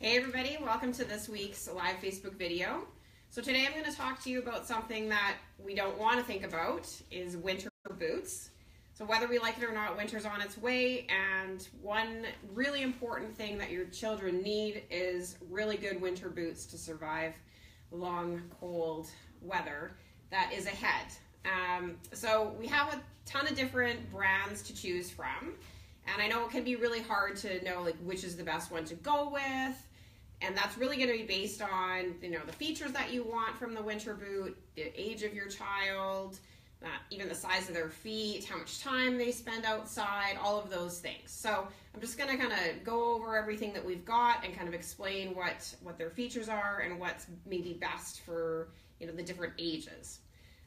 Hey everybody, welcome to this week's live Facebook video. So today I'm going to talk to you about something that we don't want to think about, is winter boots. So whether we like it or not, winter's on its way, and one really important thing that your children need is really good winter boots to survive long, cold weather that is ahead. So we have a ton of different brands to choose from, and I know it can be really hard to know which is the best one to go with. And that's really going to be based on, the features that you want from the winter boot, the age of your child, even the size of their feet, how much time they spend outside, all of those things. So I'm just going to kind of go over everything that we've got and kind of explain what their features are and what's maybe best for, the different ages.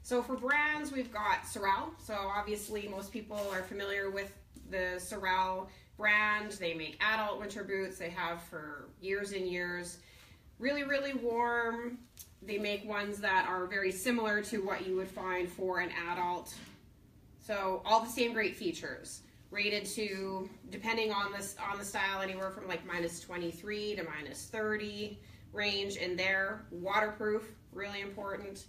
So for brands, we've got Sorel. So obviously most people are familiar with the Sorel brand. They make adult winter boots. They have for years and years. Really, really warm. They make ones that are very similar to what you would find for an adult. So all the same great features. Rated to, depending on the style, anywhere from like -23 to -30 range in there. Waterproof, really important.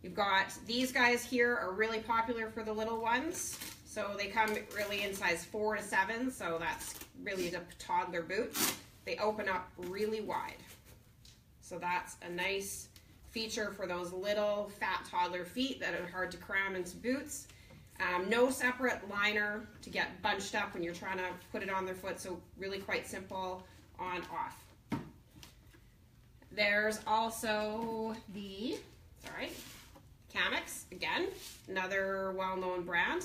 You've got these guys here are really popular for the little ones. So they come really in size 4 to 7, so that's really the toddler boot. They open up really wide. So that's a nice feature for those little fat toddler feet that are hard to cram into boots. No separate liner to get bunched up when you're trying to put it on their foot, so really quite simple on off. There's also the, Cravings, again, another well-known brand.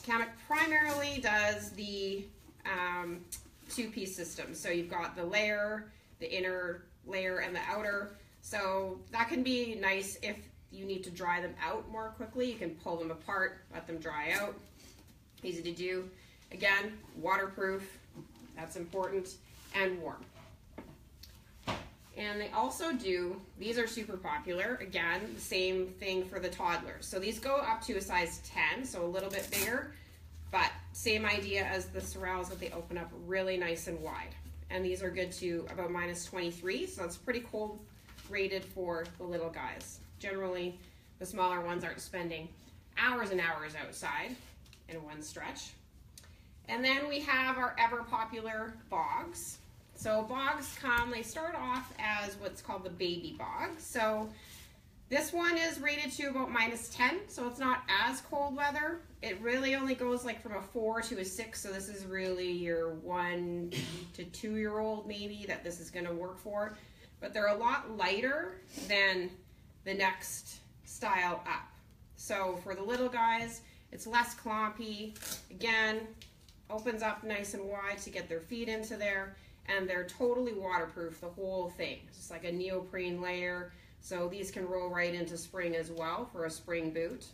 Cravings primarily does the two-piece system. So you've got the layer, the inner layer, and the outer. So that can be nice if you need to dry them out more quickly. You can pull them apart, let them dry out. Easy to do. Again, waterproof, that's important, and warm. And they also do, these are super popular, again, the same thing for the toddlers. So these go up to a size 10, so a little bit bigger, but same idea as the Sorels, that they open up really nice and wide. And these are good to about -23, so it's pretty cold rated for the little guys. Generally, the smaller ones aren't spending hours and hours outside in one stretch. And then we have our ever popular Bogs. So Bogs they start off as what's called the baby Bogs. So this one is rated to about -10, so it's not as cold weather. It really only goes from a 4 to a 6, so this is really your 1 to 2-year-old maybe that this is gonna work for. But they're a lot lighter than the next style up. So for the little guys, it's less clompy. Again, opens up nice and wide to get their feet into there. And they're totally waterproof, the whole thing. It's just like a neoprene layer. So these can roll right into spring as well for a spring boot.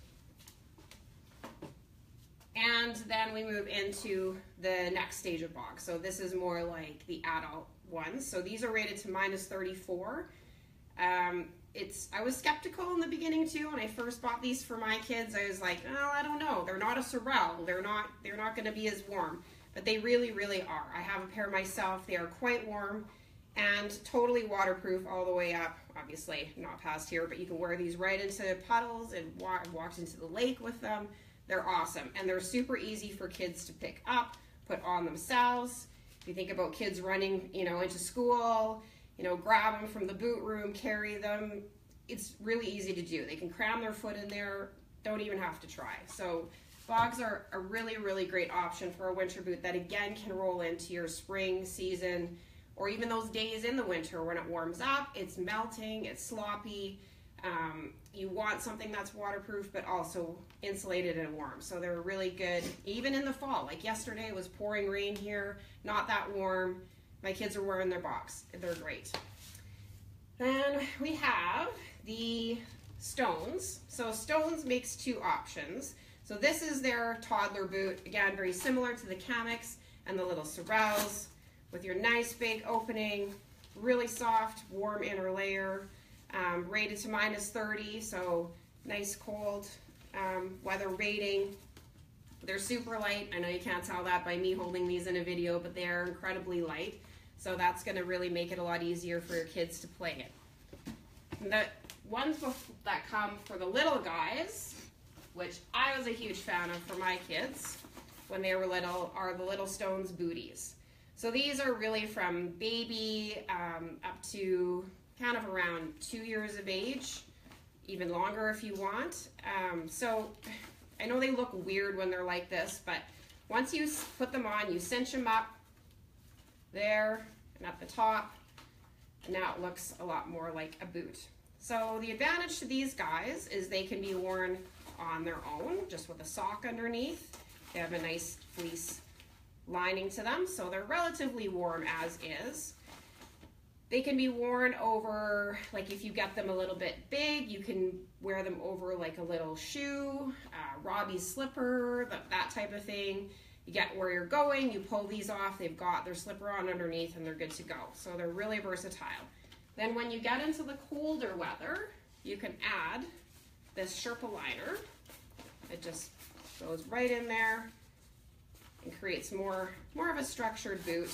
And then we move into the next stage of Bogs. So this is more like the adult ones. So these are rated to -34. I was skeptical in the beginning too. When I first bought these for my kids, I was like, oh, I don't know. They're not a Sorel. They're not going to be as warm. But they really, really are. I have a pair myself. They are quite warm and totally waterproof all the way up. Obviously, not past here, but you can wear these right into puddles and walk into the lake with them. They're awesome, and they're super easy for kids to pick up, put on themselves. If you think about kids running, into school, grab them from the boot room, carry them. It's really easy to do. They can cram their foot in there, don't even have to try. So Bogs are a really, really great option for a winter boot that again can roll into your spring season or even those days in the winter when it warms up, it's melting, it's sloppy. You want something that's waterproof but also insulated and warm. So they're really good even in the fall. Like yesterday it was pouring rain here, not that warm. My kids are wearing their Bogs. They're great. Then we have the Stones. So Stones makes two options. So this is their toddler boot, again, very similar to the Cravings and the little Sorels, with your nice big opening, really soft, warm inner layer, rated to -30, so nice cold weather rating. They're super light. I know you can't tell that by me holding these in a video, but they are incredibly light. So that's going to really make it a lot easier for your kids to play in. The ones that come for the little guys, which I was a huge fan of for my kids when they were little, are the Little Stones booties. So these are really from baby up to kind of around 2 years of age, even longer if you want. So I know they look weird when they're like this, but once you put them on, you cinch them up there and at the top, and now it looks a lot more like a boot. So the advantage to these guys is they can be worn on their own, just with a sock underneath. They have a nice fleece lining to them, so they're relatively warm as is. They can be worn over, like if you get them a little bit big, you can wear them over like a little shoe, Robbie's slipper, that type of thing. You get where you're going, you pull these off, they've got their slipper on underneath and they're good to go. So they're really versatile. Then when you get into the colder weather, you can add this Sherpa liner. It just goes right in there and creates more of a structured boot.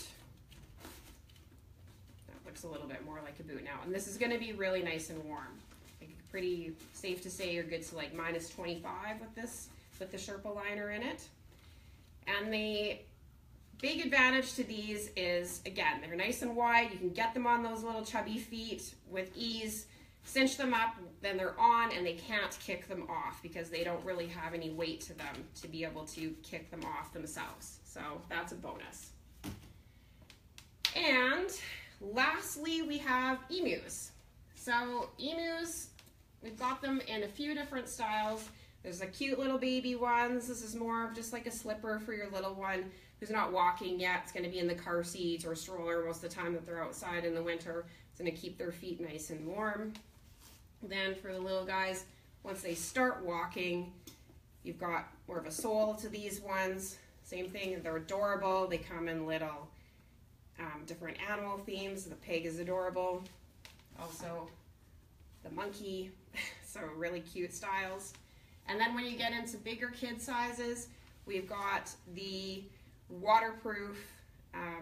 That looks a little bit more like a boot now. And this is going to be really nice and warm. Like, pretty safe to say you're good to like -25 with this, with the Sherpa liner in it. And the big advantage to these is, again, they're nice and wide. You can get them on those little chubby feet with ease, cinch them up, then they're on, and they can't kick them off because they don't really have any weight to them to be able to kick them off themselves. So that's a bonus. And lastly, we have Emus. So Emus, we've got them in a few different styles. There's the cute little baby ones. This is more of just like a slipper for your little one who's not walking yet. It's going to be in the car seat or stroller most of the time that they're outside in the winter. It's going to keep their feet nice and warm. Then for the little guys, once they start walking, you've got more of a sole to these ones. Same thing, they're adorable. They come in little different animal themes. The pig is adorable. Also the monkey, so really cute styles. And then when you get into bigger kid sizes, we've got the waterproof,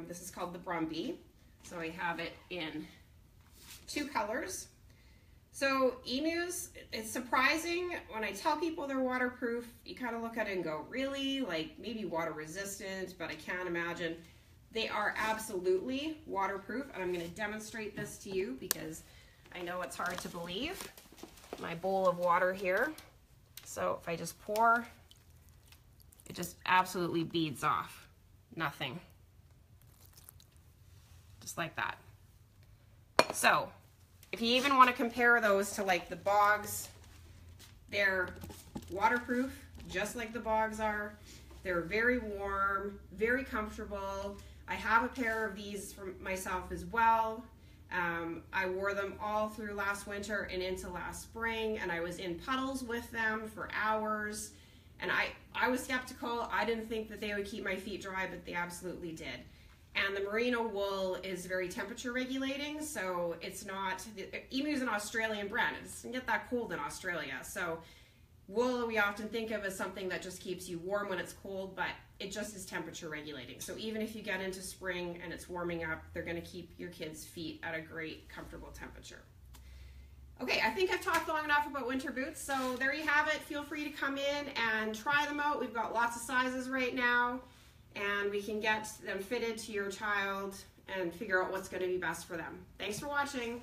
this is called the Brumby. So I have it in 2 colors. So Emus, it's surprising when I tell people they're waterproof, you kind of look at it and go, really? Like maybe water resistant, but I can't imagine. They are absolutely waterproof, and I'm going to demonstrate this to you because I know it's hard to believe. My bowl of water here. So if I just pour, it just absolutely beads off. Nothing. Just like that. So if you even want to compare those to like the Bogs, they're waterproof, just like the Bogs are. They're very warm, very comfortable. I have a pair of these for myself as well. I wore them all through last winter and into last spring, and I was in puddles with them for hours. And I was skeptical. I didn't think that they would keep my feet dry, but they absolutely did. And the merino wool is very temperature regulating, so it's not, Emu is an Australian brand. It doesn't get that cold in Australia. So wool we often think of as something that just keeps you warm when it's cold, but it just is temperature regulating. So even if you get into spring and it's warming up, they're gonna keep your kids' feet at a great, comfortable temperature. Okay, I think I've talked long enough about winter boots, so there you have it. Feel free to come in and try them out. We've got lots of sizes right now, and we can get them fitted to your child and figure out what's going to be best for them. Thanks for watching.